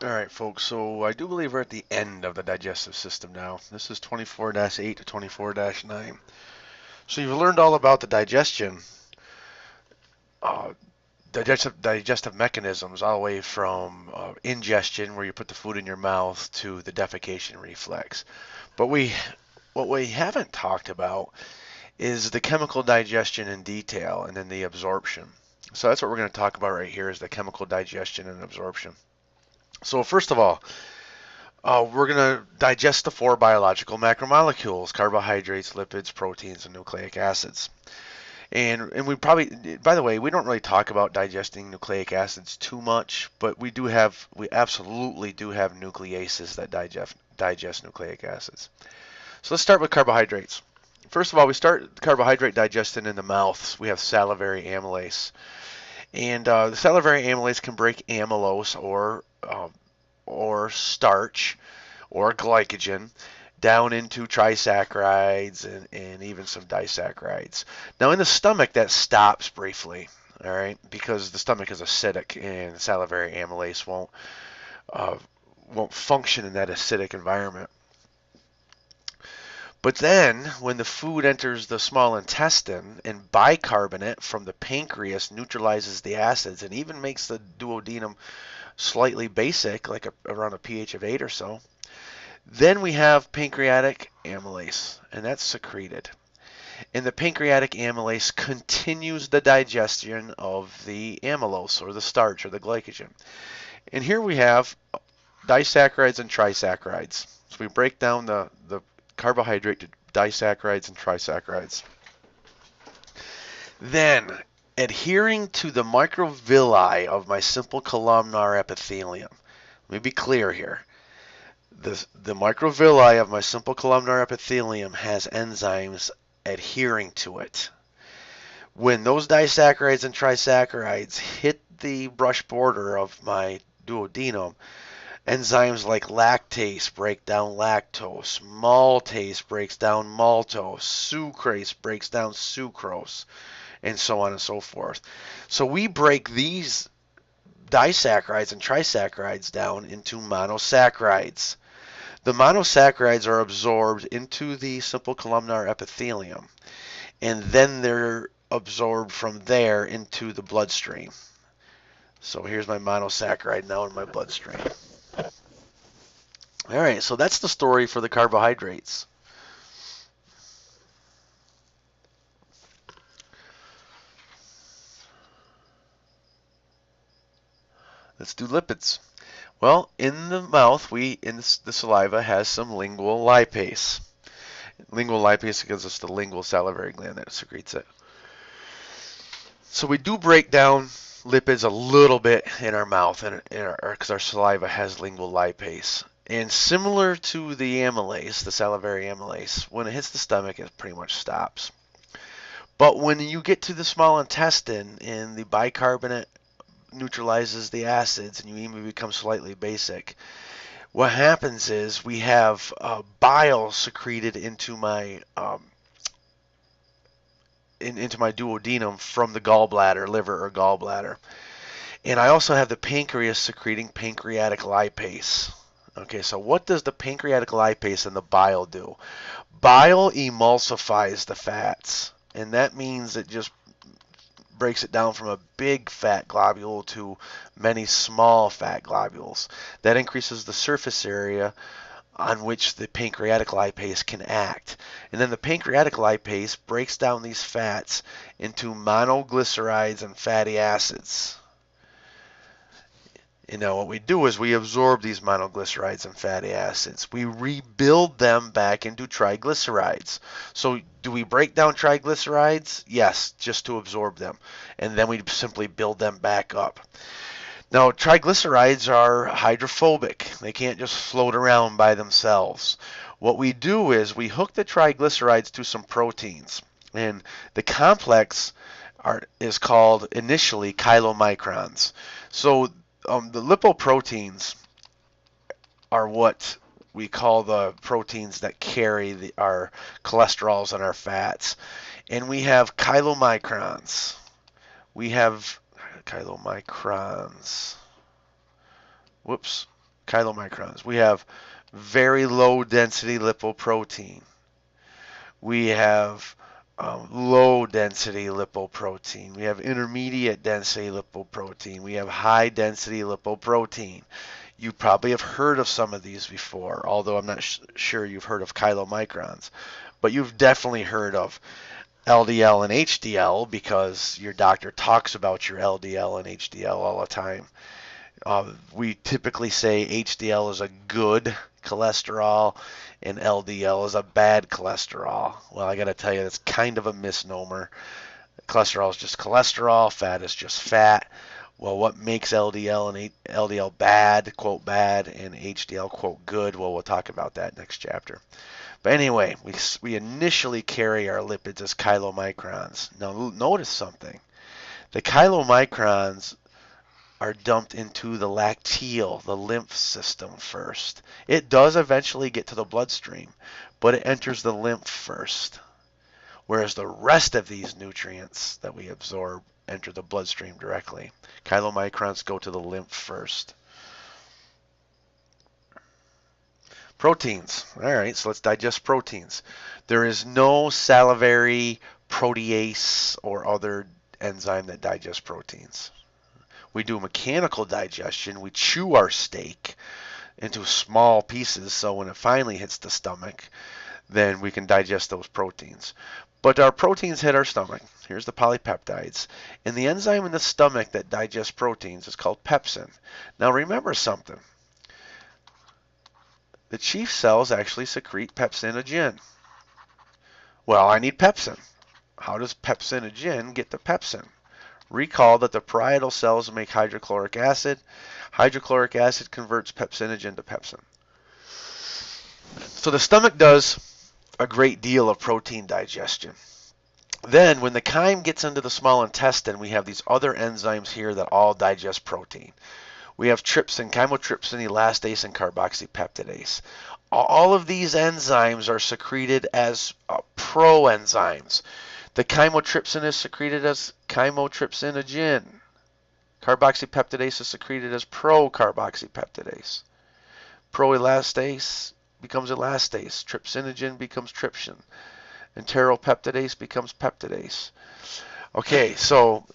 Alright folks, so I do believe we're at the end of the digestive system now. This is 24-8 to 24-9. So you've learned all about the uh, digestive mechanisms, all the way from ingestion, where you put the food in your mouth, to the defecation reflex. But what we haven't talked about is the chemical digestion in detail, and then the absorption. So that's what we're going to talk about right here, is the chemical digestion and absorption. So first of all, we're going to digest the four biological macromolecules: carbohydrates, lipids, proteins, and nucleic acids. And we probably, by the way, we don't really talk about digesting nucleic acids too much, but we absolutely do have nucleases that digest nucleic acids. So let's start with carbohydrates. First of all, we start carbohydrate digestion in the mouth. We have salivary amylase. And the salivary amylase can break amylose, or starch, or glycogen, down into trisaccharides, and even some disaccharides. Now, in the stomach, that stops briefly, all right, because the stomach is acidic, and salivary amylase uh, won't function in that acidic environment. But then, when the food enters the small intestine, and bicarbonate from the pancreas neutralizes the acids and even makes the duodenum slightly basic, like around a pH of 8 or so, then we have pancreatic amylase, and that's secreted. And the pancreatic amylase continues the digestion of the amylose, or the starch, or the glycogen. And here we have disaccharides and trisaccharides. So we break down the carbohydrate to disaccharides and trisaccharides. Then, adhering to the microvilli of my simple columnar epithelium. Let me be clear here. The microvilli of my simple columnar epithelium has enzymes adhering to it. When those disaccharides and trisaccharides hit the brush border of my duodenum, enzymes like lactase break down lactose, maltase breaks down maltose, sucrase breaks down sucrose, and so on and so forth. So we break these disaccharides and trisaccharides down into monosaccharides. The monosaccharides are absorbed into the simple columnar epithelium, and then they're absorbed from there into the bloodstream. So here's my monosaccharide now in my bloodstream. All right, so that's the story for the carbohydrates. Let's do lipids. Well, in the mouth, the saliva has some lingual lipase. Lingual lipase gives us the lingual salivary gland that secretes it. So we do break down lipids a little bit in our mouth, and because our saliva has lingual lipase. And similar to the amylase, the salivary amylase, when it hits the stomach, it pretty much stops. But when you get to the small intestine and the bicarbonate neutralizes the acids and you even become slightly basic, what happens is we have bile secreted into my duodenum from the gallbladder, liver, or gallbladder. And I also have the pancreas secreting pancreatic lipase. Okay, so what does the pancreatic lipase and the bile do? Bile emulsifies the fats, and that means it just breaks it down from a big fat globule to many small fat globules. That increases the surface area on which the pancreatic lipase can act. And then the pancreatic lipase breaks down these fats into monoglycerides and fatty acids. What we do is we absorb these monoglycerides and fatty acids. We rebuild them back into triglycerides. So do we break down triglycerides? Yes, just to absorb them. And then we simply build them back up. Now, triglycerides are hydrophobic. They can't just float around by themselves. What we do is we hook the triglycerides to some proteins. And the complex is called initially chylomicrons. So the lipoproteins are what we call the proteins that carry our cholesterols and our fats. And we have chylomicrons. We have chylomicrons. Whoops. chylomicrons. We have very low density lipoprotein. We have low density lipoprotein. We have intermediate density lipoprotein. We have high density lipoprotein. You probably have heard of some of these before, although I'm not sure you've heard of chylomicrons. But you've definitely heard of LDL and HDL because your doctor talks about your LDL and HDL all the time. We typically say HDL is a good cholesterol and LDL is a bad cholesterol. Well, I got to tell you, that's kind of a misnomer. Cholesterol is just cholesterol, fat is just fat. Well, what makes LDL and LDL bad, quote bad, and HDL, quote good? Well, we'll talk about that next chapter. But anyway, we initially carry our lipids as chylomicrons. Now, notice something. The chylomicrons are dumped into the lacteal, the lymph system first. It does eventually get to the bloodstream, but it enters the lymph first. Whereas the rest of these nutrients that we absorb enter the bloodstream directly. Chylomicrons go to the lymph first. Proteins. All right, so let's digest proteins. There is no salivary protease or other enzyme that digests proteins. We do mechanical digestion. We chew our steak into small pieces so when it finally hits the stomach, then we can digest those proteins. But our proteins hit our stomach. Here's the polypeptides. And the enzyme in the stomach that digests proteins is called pepsin. Now remember something. The chief cells actually secrete pepsinogen. Well, I need pepsin. How does pepsinogen get to pepsin? Recall that the parietal cells make hydrochloric acid. Hydrochloric acid converts pepsinogen to pepsin. So the stomach does a great deal of protein digestion. Then when the chyme gets into the small intestine, we have these other enzymes here that all digest protein. We have trypsin, chymotrypsin, elastase, and carboxypeptidase. All of these enzymes are secreted as proenzymes. The chymotrypsin is secreted as chymotrypsinogen. Carboxypeptidase is secreted as procarboxypeptidase. Proelastase becomes elastase. Trypsinogen becomes trypsin. Enteropeptidase becomes peptidase. Okay, so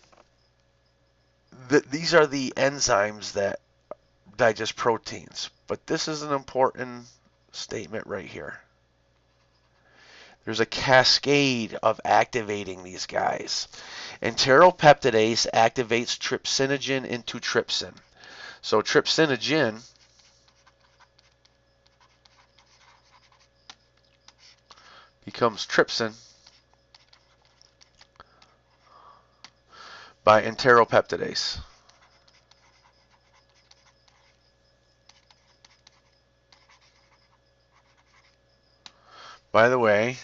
these are the enzymes that digest proteins. But this is an important statement right here. There's a cascade of activating these guys. Enteropeptidase activates trypsinogen into trypsin. So trypsinogen becomes trypsin by enteropeptidase. By the way,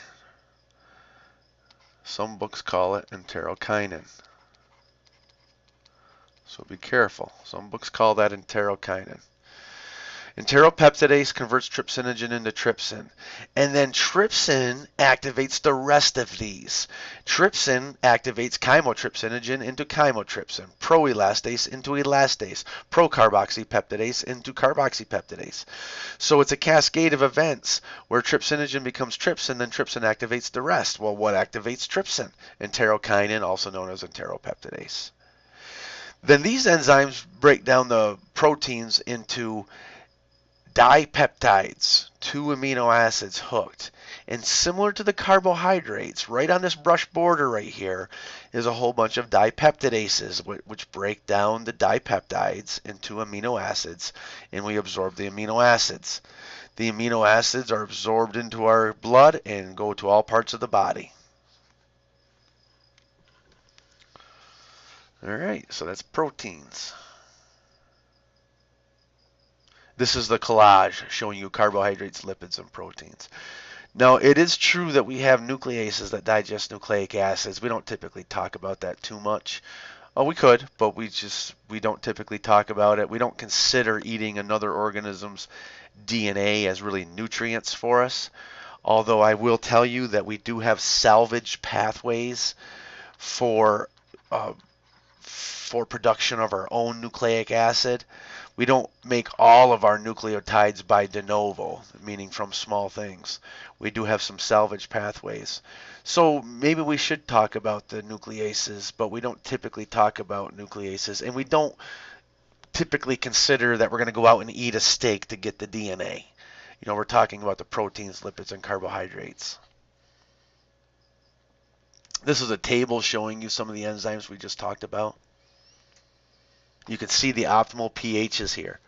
some books call it enterokinin. So be careful. Some books call that enterokinin. Enteropeptidase converts trypsinogen into trypsin. And then trypsin activates the rest of these. Trypsin activates chymotrypsinogen into chymotrypsin, proelastase into elastase, procarboxypeptidase into carboxypeptidase. So it's a cascade of events where trypsinogen becomes trypsin, then trypsin activates the rest. Well, what activates trypsin? Enterokinin, also known as enteropeptidase. Then these enzymes break down the proteins into dipeptides, 2 amino acids hooked. And similar to the carbohydrates, right on this brush border right here is a whole bunch of dipeptidases, which break down the dipeptides into amino acids, and we absorb the amino acids. The amino acids are absorbed into our blood and go to all parts of the body. All right, so that's proteins. This is the collage showing you carbohydrates, lipids, and proteins. Now, it is true that we have nucleases that digest nucleic acids. We don't typically talk about that too much. Oh, we could, but we don't typically talk about it. We don't consider eating another organism's DNA as really nutrients for us. Although I will tell you that we do have salvage pathways for production of our own nucleic acid. We don't make all of our nucleotides by de novo, meaning from small things. We do have some salvage pathways. So maybe we should talk about the nucleases, but we don't typically talk about nucleases, and we don't typically consider that we're going to go out and eat a steak to get the DNA. You know, we're talking about the proteins, lipids, and carbohydrates. This is a table showing you some of the enzymes we just talked about. You can see the optimal pHs here.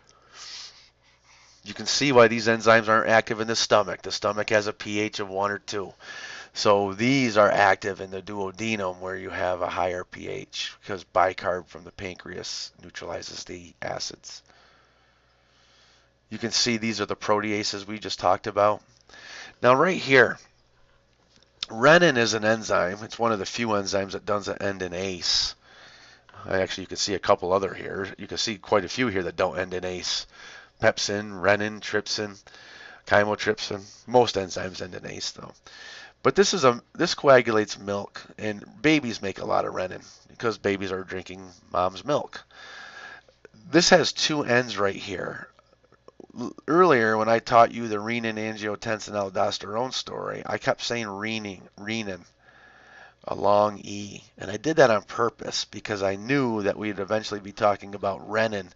You can see why these enzymes aren't active in the stomach. The stomach has a pH of 1 or 2. So these are active in the duodenum where you have a higher pH because bicarb from the pancreas neutralizes the acids. You can see these are the proteases we just talked about. Now right here, renin is an enzyme. It's one of the few enzymes that doesn't end in ACE. Actually, you can see a couple other here. You can see quite a few here that don't end in ACE. Pepsin, renin, trypsin, chymotrypsin. Most enzymes end in ACE though. But this coagulates milk, and babies make a lot of renin because babies are drinking mom's milk. This has two ends right here. Earlier, when I taught you the renin, angiotensin, aldosterone story, I kept saying renin, a long E. And I did that on purpose because I knew that we'd eventually be talking about renin,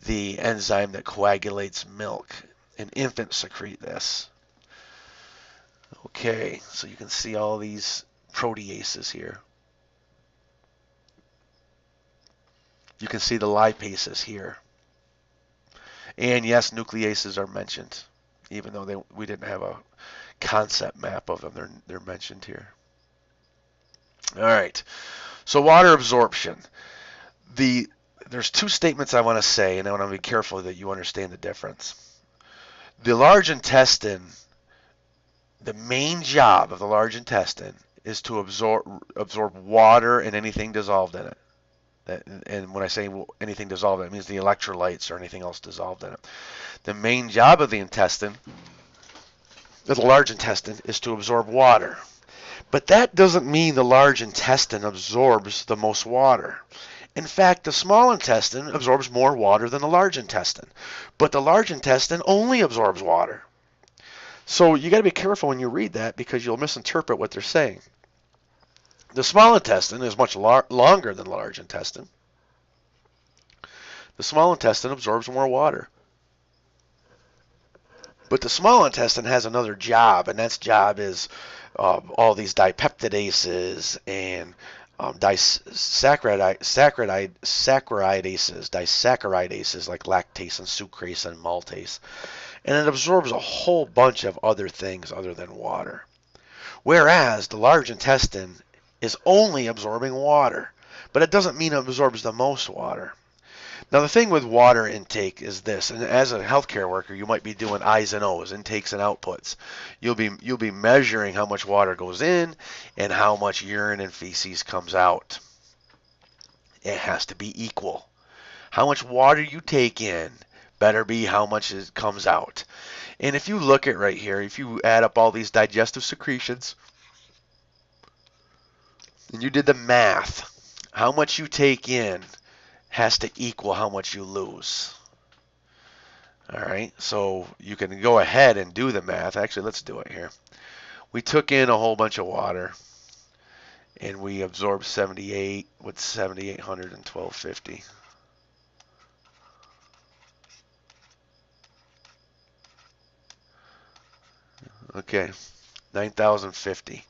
the enzyme that coagulates milk. And infants secrete this. Okay, so you can see all these proteases here. You can see the lipases here. And yes, nucleases are mentioned, even though we didn't have a concept map of them. They're mentioned here. All right, so water absorption. There's two statements I want to say, and I want to be careful that you understand the difference. The large intestine, the main job of the large intestine is to absorb water and anything dissolved in it. And when I say anything dissolved, it means the electrolytes or anything else dissolved in it. The main job of the large intestine, is to absorb water. But that doesn't mean the large intestine absorbs the most water. In fact, the small intestine absorbs more water than the large intestine. But the large intestine only absorbs water. So you got to be careful when you read that because you'll misinterpret what they're saying. The small intestine is much longer than the large intestine. The small intestine absorbs more water. But the small intestine has another job, and that job is all these dipeptidases and disaccharidases like lactase and sucrase and maltase. And it absorbs a whole bunch of other things other than water. Whereas the large intestine is only absorbing water, but it doesn't mean it absorbs the most water. Now the thing with water intake is this, and as a healthcare worker, you might be doing I's and O's, intakes and outputs. You'll be measuring how much water goes in and how much urine and feces comes out. It has to be equal. How much water you take in better be how much comes out. And if you look at right here, if you add up all these digestive secretions, and you did the math, how much you take in has to equal how much you lose. All right, so you can go ahead and do the math. Actually, let's do it here. We took in a whole bunch of water, and we absorbed 78 with 7,800 and 1250. Okay, 9,050.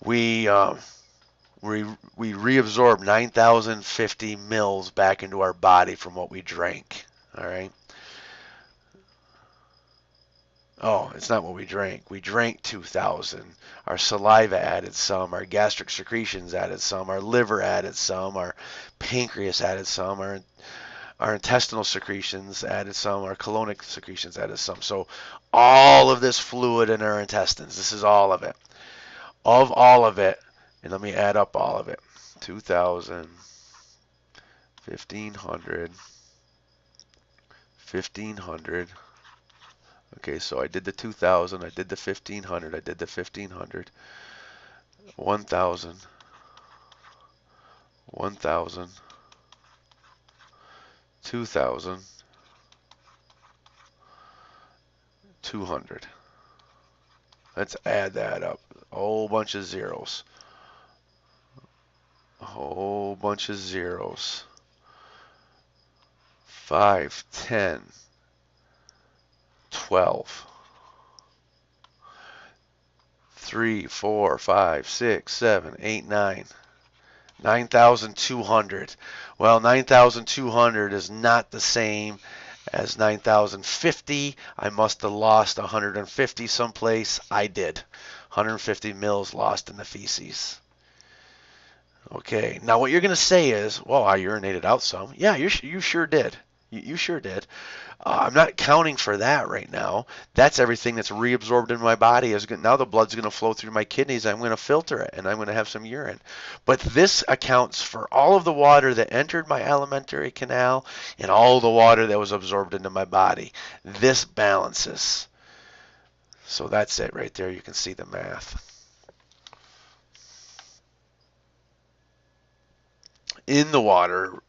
We reabsorbed 9,050 mils back into our body from what we drank. All right. Oh, it's not what we drank. We drank 2,000. Our saliva added some. Our gastric secretions added some. Our liver added some. Our pancreas added some. Our intestinal secretions added some. Our colonic secretions added some. So all of this fluid in our intestines, this is all of it. Of all of it, and let me add up all of it. 2,000, 1,500, 1,500. Okay, so I did the 2,000, I did the 1,500, I did the 1,500, 1,000, 1,000, 2,000, 200. Let's add that up. A whole bunch of zeros. A whole bunch of zeros. 5, 10, 12. 3, 4, 5, 6, 7, 8, 9. 9,200. Well, 9,200 is not the same as 9,050. I must have lost 150 someplace. I did. 150 mils lost in the feces. Okay, now what you're going to say is, well, I urinated out some. Yeah, you sure did. You sure did. I'm not counting for that right now. That's everything that's reabsorbed in my body. Now the blood's going to flow through my kidneys. I'm going to filter it, and I'm going to have some urine. But this accounts for all of the water that entered my alimentary canal and all the water that was absorbed into my body. This balances. So that's it right there. You can see the math. In the water,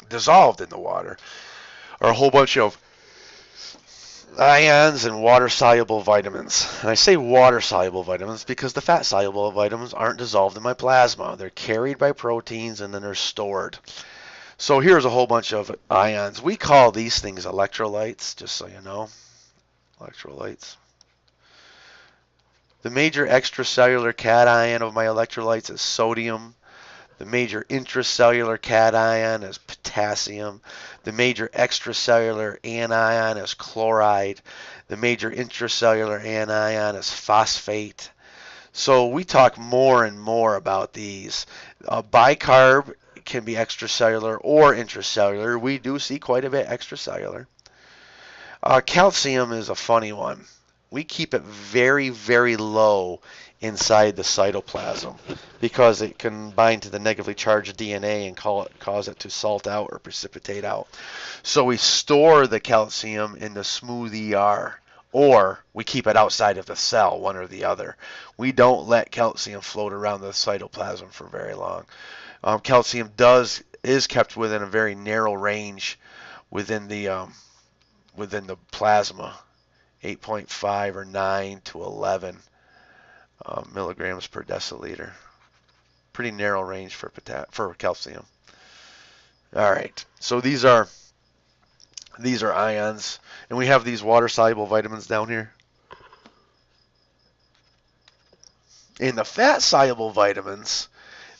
dissolved in the water, are a whole bunch of ions and water-soluble vitamins. And I say water-soluble vitamins because the fat-soluble vitamins aren't dissolved in my plasma. They're carried by proteins and then they're stored. So here's a whole bunch of ions. We call these things electrolytes, just so you know. Electrolytes. The major extracellular cation of my electrolytes is sodium. The major intracellular cation is potassium. The major extracellular anion is chloride. The major intracellular anion is phosphate. So we talk more and more about these. Bicarb can be extracellular or intracellular. We do see quite a bit extracellular. Calcium is a funny one. We keep it very, very low inside the cytoplasm because it can bind to the negatively charged DNA and cause it to salt out or precipitate out. So we store the calcium in the smooth ER, or we keep it outside of the cell, one or the other. We don't let calcium float around the cytoplasm for very long. Calcium is kept within a very narrow range within the plasma, 8.5 or 9 to 11 milligrams per deciliter. Pretty narrow range for calcium. All right, so these are ions, and we have these water-soluble vitamins down here. In the fat-soluble vitamins,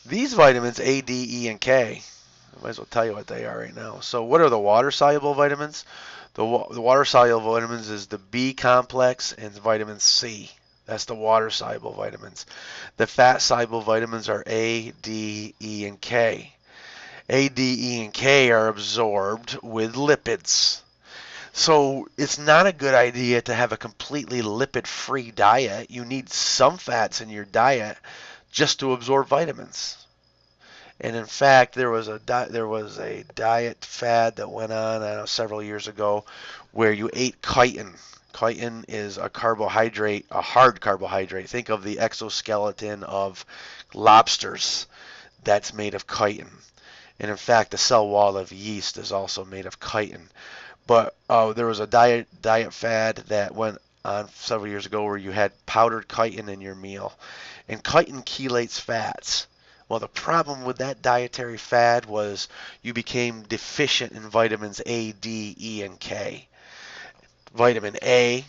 these vitamins A, D, E, and K, I might as well tell you what they are right now. So what are the water-soluble vitamins? The water-soluble vitamins is the B complex and vitamin C. That's the water-soluble vitamins. The fat-soluble vitamins are A, D, E, and K. A, D, E, and K are absorbed with lipids. So it's not a good idea to have a completely lipid-free diet. You need some fats in your diet just to absorb vitamins. And in fact, there was a diet fad that went on several years ago where you ate chitin. Chitin is a carbohydrate, a hard carbohydrate. Think of the exoskeleton of lobsters. That's made of chitin. And in fact, the cell wall of yeast is also made of chitin. But there was a diet fad that went on several years ago where you had powdered chitin in your meal. And chitin chelates fats. Well, the problem with that dietary fad was you became deficient in vitamins A, D, E, and K. Vitamin A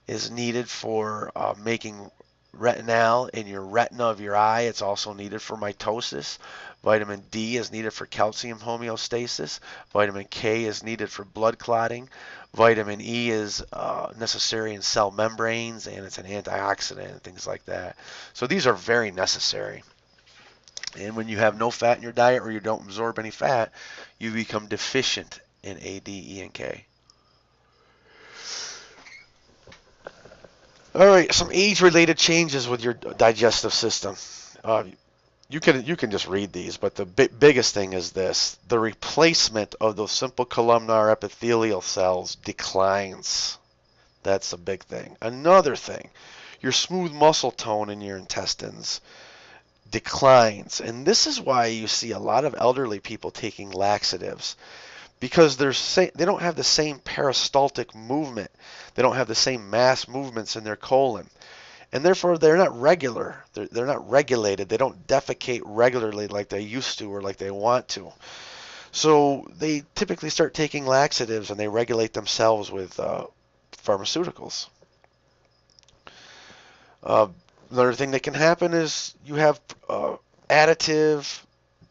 is needed for making retinal in your retina of your eye. It's also needed for mitosis. Vitamin D is needed for calcium homeostasis. Vitamin K is needed for blood clotting. Vitamin E is necessary in cell membranes, and it's an antioxidant and things like that. So these are very necessary. And when you have no fat in your diet or you don't absorb any fat, you become deficient in A, D, E, and K. All right, some age-related changes with your digestive system. You can just read these, but the biggest thing is this: the replacement of those simple columnar epithelial cells declines. That's a big thing. Another thing, your smooth muscle tone in your intestines declines, and this is why you see a lot of elderly people taking laxatives, because they don't have the same peristaltic movement. They don't have the same mass movements in their colon. And therefore, they're not regular. They're not regulated. They don't defecate regularly like they used to or like they want to. So they typically start taking laxatives and they regulate themselves with pharmaceuticals. Uh, Another thing that can happen is you have additive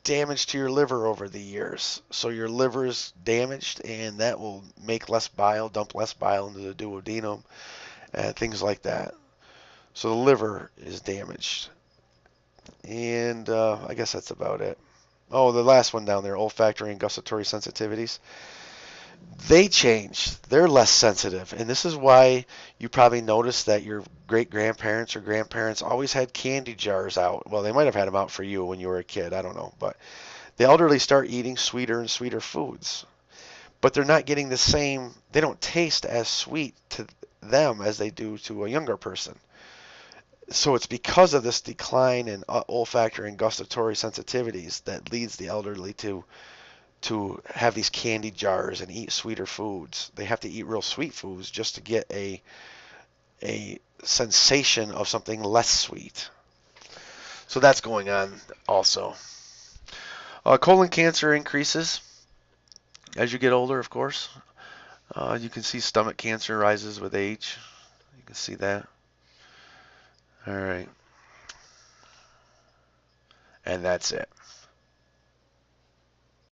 damage to your liver over the years. So your liver is damaged, and that will make less bile, dump less bile into the duodenum, and things like that. So the liver is damaged. And I guess that's about it. Oh, the last one down there, olfactory and gustatory sensitivities. They change. They're less sensitive. And this is why you probably noticed that your great grandparents or grandparents always had candy jars out. Well, they might have had them out for you when you were a kid. I don't know. But the elderly start eating sweeter and sweeter foods. But they're not getting the same, they don't taste as sweet to them as they do to a younger person. So it's because of this decline in olfactory and gustatory sensitivities that leads the elderly to have these candy jars and eat sweeter foods. They have to eat real sweet foods just to get a sensation of something less sweet. So that's going on also. Colon cancer increases as you get older, of course. You can see stomach cancer rises with age. You can see that. All right. And that's it.